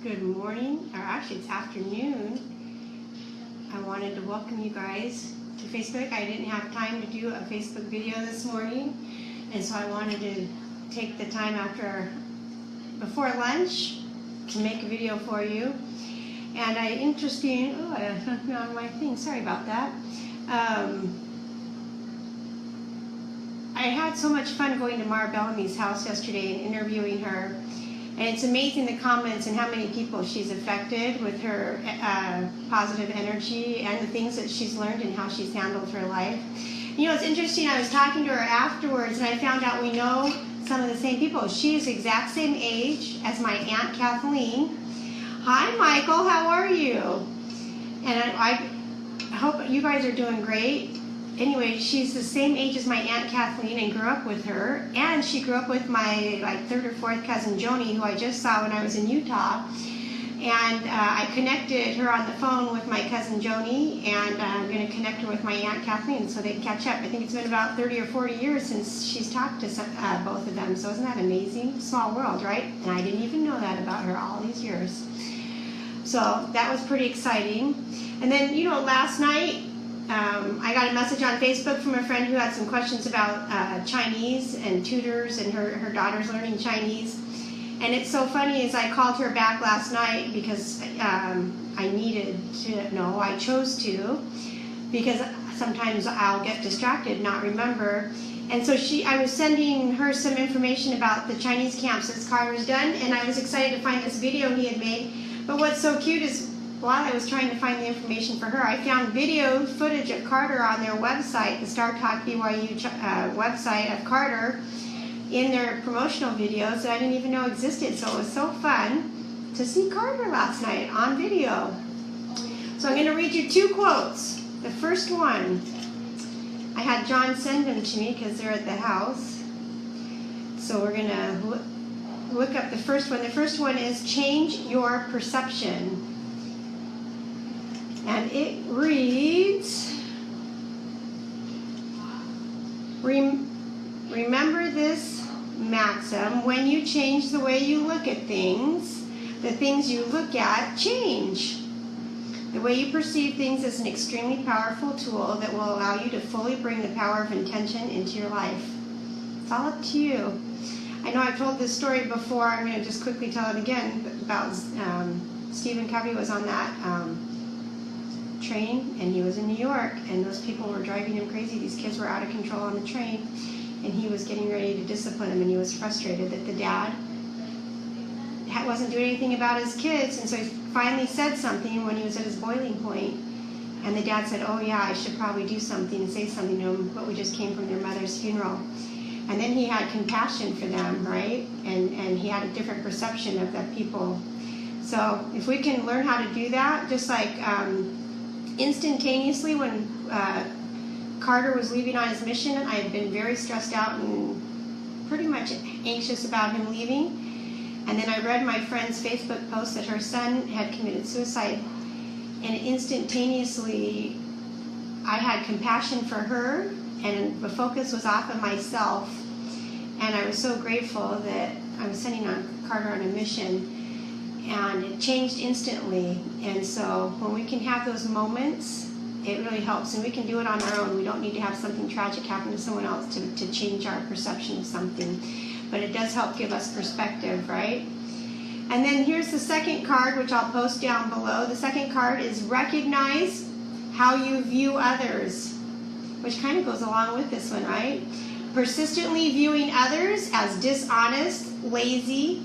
Good morning, or actually it's afternoon. I wanted to welcome you guys to Facebook. I didn't have time to do a Facebook video this morning, and so I wanted to take the time before lunch to make a video for you. And I found my thing, sorry about that. I had so much fun going to Mara Bellamy's house yesterday and interviewing her. And it's amazing the comments and how many people she's affected with her positive energy and the things that she's learned and how she's handled her life. You know, it's interesting, I was talking to her afterwards and I found out we know some of the same people. She is the exact same age as my Aunt Kathleen. Hi Michael, how are you? And I hope you guys are doing great. Anyway, she's the same age as my Aunt Kathleen and grew up with her. And she grew up with my third or fourth cousin Joni, who I just saw when I was in Utah. And I connected her on the phone with my cousin Joni, and I'm going to connect her with my Aunt Kathleen so they can catch up. I think it's been about 30 or 40 years since she's talked to both of them. So isn't that amazing? Small world, right? And I didn't even know that about her all these years. So that was pretty exciting. And then, you know, last night, I got a message on Facebook from a friend who had some questions about Chinese and tutors and her daughter's learning Chinese. And it's so funny as I called her back last night because I chose to, because sometimes I'll get distracted, not remember. And so I was sending her some information about the Chinese camps that Carter's done, and I was excited to find this video he had made. But what's so cute is, while I was trying to find the information for her, I found video footage of Carter on their website, the Star Talk BYU website of Carter, in their promotional videos that I didn't even know existed. So it was so fun to see Carter last night on video. So I'm going to read you two quotes. The first one, I had John send them to me because they're at the house. So we're going to look up the first one. The first one is change your perception. And it reads, remember this maxim: when you change the way you look at things, the things you look at change. The way you perceive things is an extremely powerful tool that will allow you to fully bring the power of intention into your life. It's all up to you. I know I've told this story before. I'm going to just quickly tell it again about Stephen Covey was on that train, and he was in New York, and those people were driving him crazy. These kids were out of control on the train, and he was getting ready to discipline them, and he was frustrated that the dad wasn't doing anything about his kids. And so he finally said something when he was at his boiling point, and the dad said, oh yeah, I should probably do something and say something to him, but we just came from their mother's funeral. And then he had compassion for them, right? And he had a different perception of the people. So if we can learn how to do that, just like instantaneously when Carter was leaving on his mission, I had been very stressed out and pretty much anxious about him leaving. And then I read my friend's Facebook post that her son had committed suicide, and instantaneously I had compassion for her, and the focus was off of myself. And I was so grateful that I was sending Carter on a mission, and it changed instantly. And so when we can have those moments, it really helps, and we can do it on our own. We don't need to have something tragic happen to someone else to change our perception of something. But it does help give us perspective, right? And then here's the second card, which I'll post down below. The second card is recognize how you view others, which kind of goes along with this one, right? Persistently viewing others as dishonest, lazy,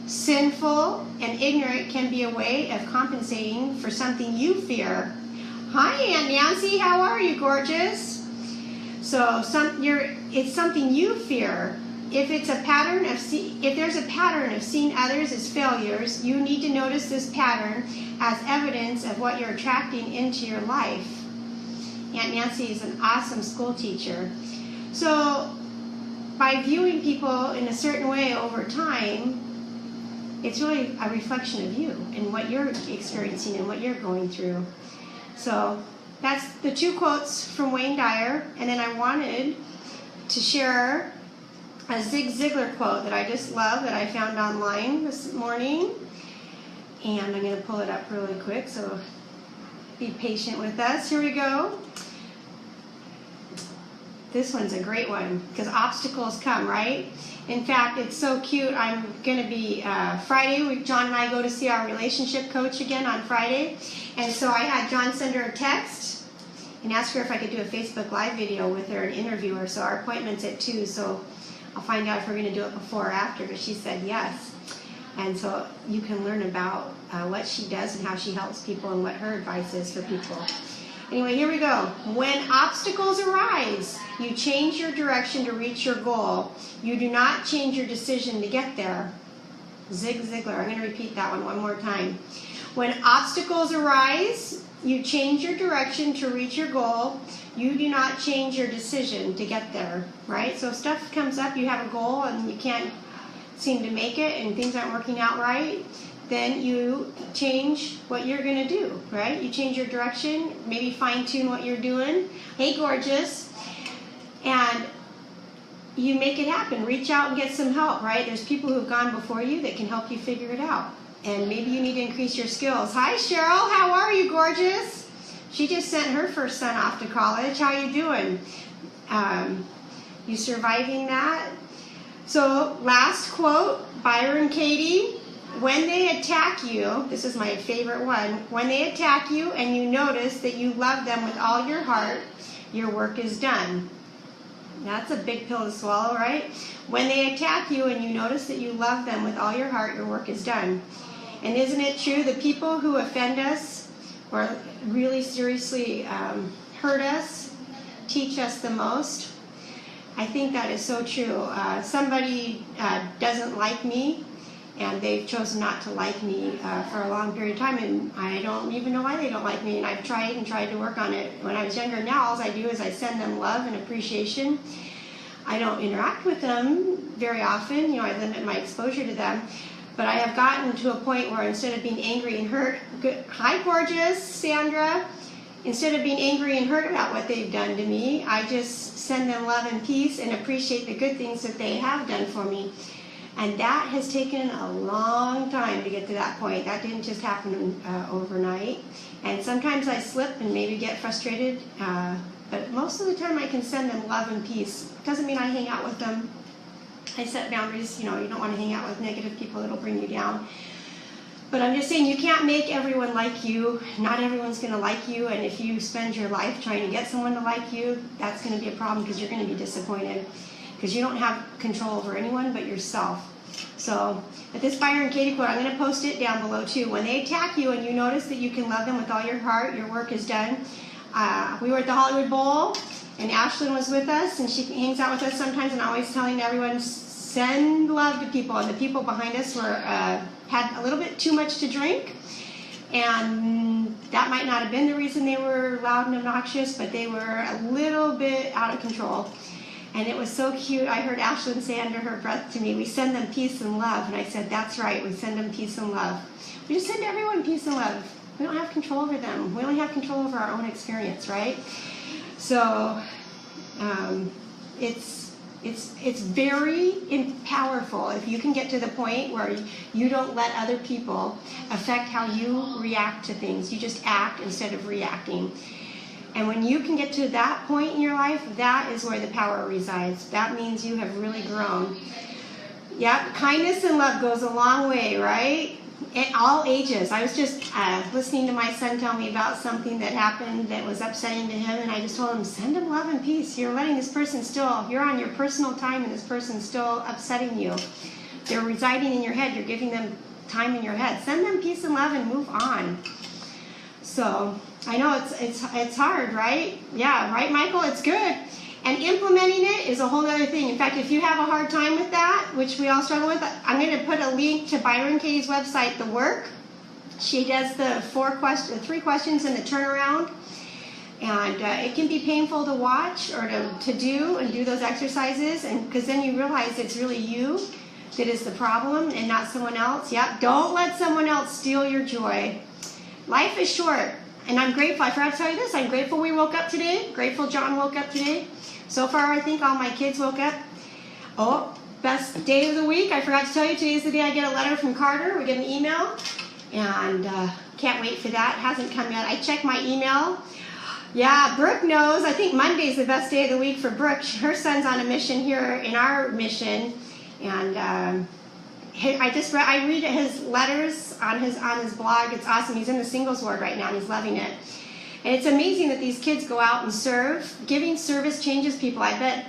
sinful, and ignorant can be a way of compensating for something you fear. Hi, Aunt Nancy. How are you, gorgeous? So it's something you fear. If there's a pattern of seeing others as failures, you need to notice this pattern as evidence of what you're attracting into your life. Aunt Nancy is an awesome school teacher. So by viewing people in a certain way over time, it's really a reflection of you and what you're experiencing and what you're going through. So that's the two quotes from Wayne Dyer. And then I wanted to share a Zig Ziglar quote that I just love that I found online this morning. And I'm going to pull it up really quick, so be patient with us. Here we go. This one's a great one because obstacles come, right? In fact, it's so cute. I'm going to be Friday. John and I go to see our relationship coach again on Friday. And so I had John send her a text and ask her if I could do a Facebook Live video with her and interview her. So our appointment's at 2, so I'll find out if we're going to do it before or after. But she said yes. And so you can learn about what she does and how she helps people and what her advice is for people. Anyway, here we go. When obstacles arise, you change your direction to reach your goal. You do not change your decision to get there. Zig Ziglar. I'm going to repeat that one more time. When obstacles arise, you change your direction to reach your goal. You do not change your decision to get there, right? So if stuff comes up, you have a goal and you can't seem to make it and things aren't working out right, then you change what you're going to do, right? You change your direction, maybe fine-tune what you're doing. Hey, gorgeous. And you make it happen. Reach out and get some help, right? There's people who have gone before you that can help you figure it out. And maybe you need to increase your skills. Hi, Cheryl. How are you, gorgeous? She just sent her first son off to college. How you doing? You surviving that? So, last quote, Byron Katie. When they attack you, this is my favorite one, when they attack you and you notice that you love them with all your heart, your work is done. That's a big pill to swallow, right? When they attack you and you notice that you love them with all your heart, your work is done. And isn't it true, the people who offend us or really seriously hurt us teach us the most? I think that is so true. Somebody doesn't like me, and they've chosen not to like me for a long period of time, and I don't even know why they don't like me, and I've tried to work on it. When I was younger, now all I do is I send them love and appreciation. I don't interact with them very often, I limit my exposure to them, but I have gotten to a point where instead of being angry and hurt, hi gorgeous, Sandra, instead of being angry and hurt about what they've done to me, I just send them love and peace and appreciate the good things that they have done for me. And that has taken a long time to get to that point. That didn't just happen overnight. And sometimes I slip and maybe get frustrated, but most of the time I can send them love and peace. Doesn't mean I hang out with them. I set boundaries. You don't want to hang out with negative people. It'll bring you down. But I'm just saying you can't make everyone like you. Not everyone's going to like you. And if you spend your life trying to get someone to like you, that's going to be a problem because you're going to be disappointed. Because you don't have control over anyone but yourself. So, at this Byron Katie quote, I'm going to post it down below too. When they attack you and you notice that you can love them with all your heart, your work is done. We were at the Hollywood Bowl, and Ashlyn was with us, and she hangs out with us sometimes, and always telling everyone, send love to people. And the people behind us had a little bit too much to drink, and that might not have been the reason they were loud and obnoxious, but they were a little bit out of control. And it was so cute. I heard Ashlyn say under her breath to me, we send them peace and love. And I said, that's right, we send them peace and love. We just send everyone peace and love. We don't have control over them. We only have control over our own experience, right? So it's very powerful if you can get to the point where you don't let other people affect how you react to things. You just act instead of reacting. And when you can get to that point in your life, that is where the power resides. That means you have really grown. Yep, kindness and love goes a long way, right? At all ages. I was just listening to my son tell me about something that happened that was upsetting to him, and I just told him, send him love and peace. You're letting this person you're on your personal time, and this person's still upsetting you. They're residing in your head. You're giving them time in your head. Send them peace and love and move on. So, I know it's hard, right? Yeah, right, Michael? It's good. And implementing it is a whole other thing. In fact, if you have a hard time with that, which we all struggle with, I'm going to put a link to Byron Katie's website, The Work. She does the 3 questions in the turnaround. And it can be painful to watch or to do and do those exercises, and because then you realize it's really you that is the problem and not someone else. Yep, don't let someone else steal your joy. Life is short. And I'm grateful. I forgot to tell you this. I'm grateful we woke up today. Grateful John woke up today. So far, I think all my kids woke up. Oh, best day of the week. I forgot to tell you, today's the day I get a letter from Carter. We get an email. And can't wait for that. It hasn't come yet. I checked my email. Yeah, Brooke knows. I think Monday's the best day of the week for Brooke. Her son's on a mission here in our mission, and I read his letters on his blog. It's awesome. He's in the singles ward right now, and he's loving it. And it's amazing that these kids go out and serve. Giving service changes people. I bet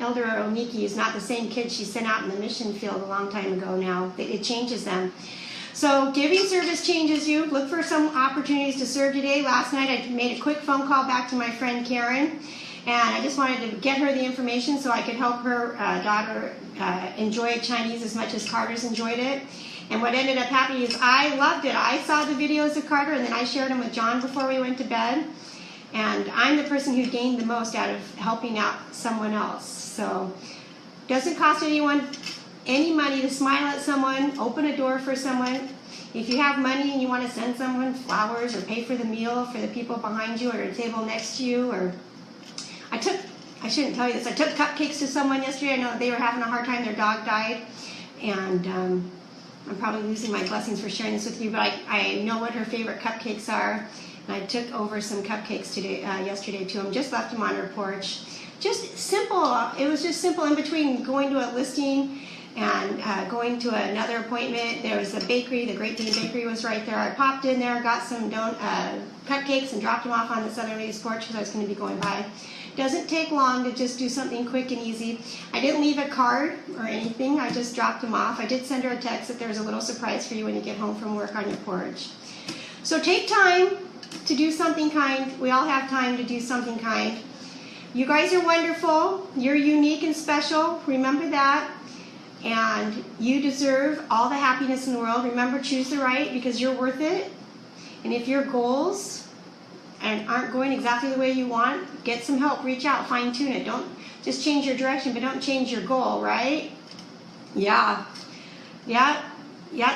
Elder Oniki is not the same kid she sent out in the mission field a long time ago now. It changes them. So giving service changes you. Look for some opportunities to serve today. Last night I made a quick phone call back to my friend Karen, and I just wanted to get her the information so I could help her daughter enjoy Chinese as much as Carter's enjoyed it. And what ended up happening is I loved it. I saw the videos of Carter, and then I shared them with John before we went to bed. And I'm the person who gained the most out of helping out someone else. So it doesn't cost anyone any money to smile at someone, open a door for someone. If you have money and you want to send someone flowers or pay for the meal for the people behind you or a table next to you, or I shouldn't tell you this, I took cupcakes to someone yesterday. I know they were having a hard time, their dog died, and I'm probably losing my blessings for sharing this with you, but I know what her favorite cupcakes are, and I took over some cupcakes yesterday to them, just left them on her porch. Just simple. It was just simple in between going to a listing and going to another appointment. There was a bakery, the Great Dane Bakery was right there. I popped in there, got some cupcakes and dropped them off on this other lady's porch because I was going to be going by. Doesn't take long to just do something quick and easy. I didn't leave a card or anything. I just dropped them off. I did send her a text that there's a little surprise for you when you get home from work on your porch. So take time to do something kind. We all have time to do something kind. You guys are wonderful. You're unique and special. Remember that. And you deserve all the happiness in the world. Remember, choose the right because you're worth it. And if your goals aren't going exactly the way you want, get some help. Reach out, fine tune it. Don't just change your direction, but don't change your goal, right? Yeah,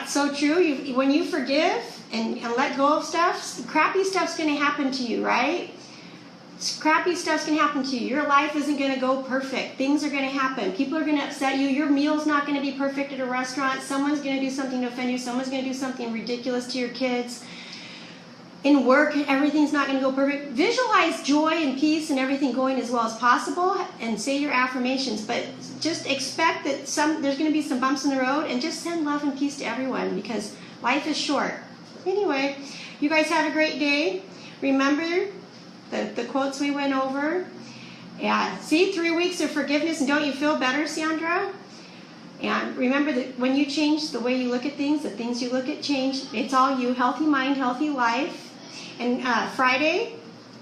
so true. When you forgive and let go of stuff, crappy stuff's going to happen to you, right? Crappy stuff's going to happen to you. Your life isn't going to go perfect. Things are going to happen. People are going to upset you. Your meal's not going to be perfect at a restaurant. Someone's going to do something to offend you. Someone's going to do something ridiculous to your kids. In work, everything's not going to go perfect. Visualize joy and peace and everything going as well as possible and say your affirmations, but just expect that there's going to be some bumps in the road, and just send love and peace to everyone because life is short. Anyway, you guys have a great day. Remember the quotes we went over. Yeah, see, 3 weeks of forgiveness, and don't you feel better, Sandra? And remember that when you change the way you look at things, the things you look at change. It's all you. Healthy mind, healthy life. And Friday,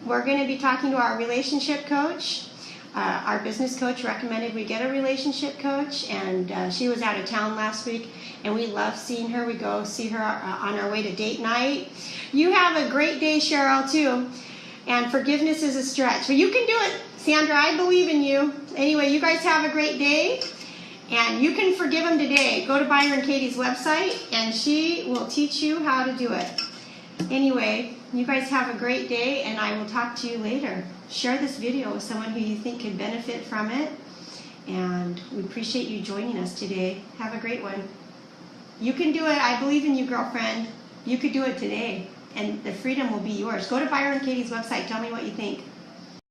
we're going to be talking to our relationship coach. Our business coach recommended we get a relationship coach, and she was out of town last week, and we love seeing her. We go see her on our way to date night. You have a great day, Cheryl, too. And forgiveness is a stretch. But you can do it, Sandra. I believe in you. Anyway, you guys have a great day. And you can forgive them today. Go to Byron Katie's website, and she will teach you how to do it. Anyway, you guys have a great day, and I will talk to you later. Share this video with someone who you think could benefit from it. And we appreciate you joining us today. Have a great one. You can do it. I believe in you, girlfriend. You could do it today, and the freedom will be yours. Go to Byron Katie's website. Tell me what you think.